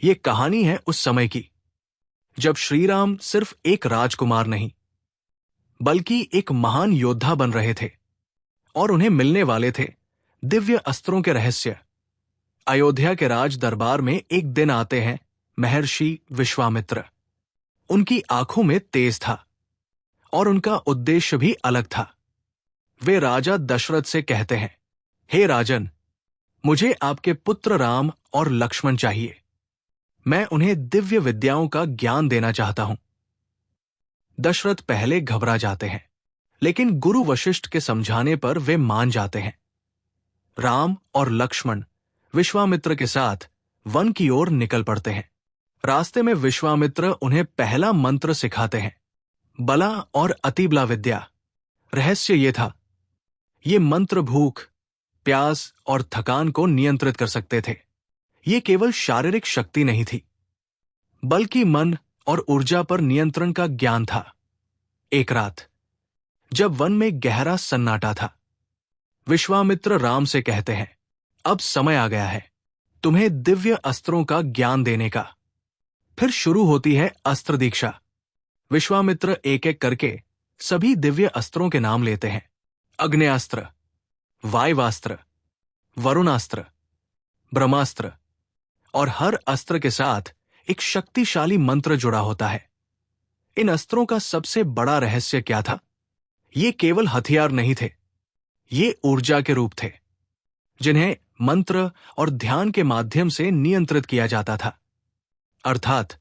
ये कहानी है उस समय की जब श्रीराम सिर्फ एक राजकुमार नहीं बल्कि एक महान योद्धा बन रहे थे और उन्हें मिलने वाले थे दिव्य अस्त्रों के रहस्य। अयोध्या के राज दरबार में एक दिन आते हैं महर्षि विश्वामित्र। उनकी आंखों में तेज था और उनका उद्देश्य भी अलग था। वे राजा दशरथ से कहते हैं, हे राजन, मुझे आपके पुत्र राम और लक्ष्मण चाहिए। मैं उन्हें दिव्य विद्याओं का ज्ञान देना चाहता हूं। दशरथ पहले घबरा जाते हैं, लेकिन गुरु वशिष्ठ के समझाने पर वे मान जाते हैं। राम और लक्ष्मण विश्वामित्र के साथ वन की ओर निकल पड़ते हैं। रास्ते में विश्वामित्र उन्हें पहला मंत्र सिखाते हैं, बला और अतिबला विद्या। रहस्य ये था, ये मंत्र भूख, प्यास और थकान को नियंत्रित कर सकते थे। ये केवल शारीरिक शक्ति नहीं थी, बल्कि मन और ऊर्जा पर नियंत्रण का ज्ञान था। एक रात जब वन में गहरा सन्नाटा था, विश्वामित्र राम से कहते हैं, अब समय आ गया है तुम्हें दिव्य अस्त्रों का ज्ञान देने का। फिर शुरू होती है अस्त्र दीक्षा। विश्वामित्र एक एक करके सभी दिव्य अस्त्रों के नाम लेते हैं। अग्नेयास्त्र, वायवास्त्र, वरुणास्त्र, ब्रह्मास्त्र, और हर अस्त्र के साथ एक शक्तिशाली मंत्र जुड़ा होता है। इन अस्त्रों का सबसे बड़ा रहस्य क्या था? ये केवल हथियार नहीं थे, ये ऊर्जा के रूप थे, जिन्हें मंत्र और ध्यान के माध्यम से नियंत्रित किया जाता था। अर्थात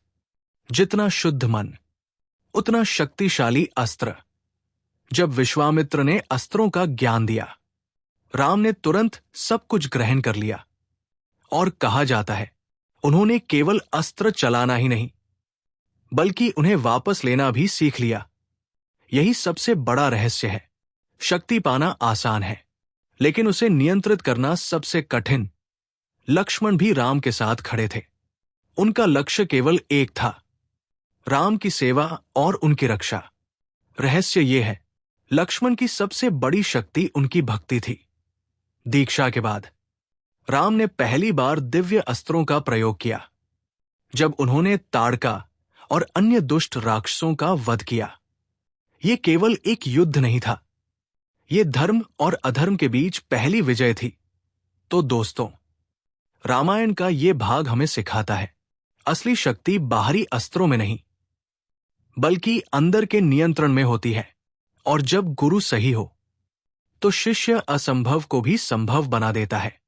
जितना शुद्ध मन, उतना शक्तिशाली अस्त्र। जब विश्वामित्र ने अस्त्रों का ज्ञान दिया, राम ने तुरंत सब कुछ ग्रहण कर लिया। और कहा जाता है, उन्होंने केवल अस्त्र चलाना ही नहीं, बल्कि उन्हें वापस लेना भी सीख लिया। यही सबसे बड़ा रहस्य है। शक्ति पाना आसान है, लेकिन उसे नियंत्रित करना सबसे कठिन। लक्ष्मण भी राम के साथ खड़े थे। उनका लक्ष्य केवल एक था, राम की सेवा और उनकी रक्षा। रहस्य यह है, लक्ष्मण की सबसे बड़ी शक्ति उनकी भक्ति थी। दीक्षा के बाद राम ने पहली बार दिव्य अस्त्रों का प्रयोग किया, जब उन्होंने ताड़का और अन्य दुष्ट राक्षसों का वध किया। यह केवल एक युद्ध नहीं था, यह धर्म और अधर्म के बीच पहली विजय थी। तो दोस्तों, रामायण का यह भाग हमें सिखाता है, असली शक्ति बाहरी अस्त्रों में नहीं, बल्कि अंदर के नियंत्रण में होती है। और जब गुरु सही हो, तो शिष्य असंभव को भी संभव बना देता है।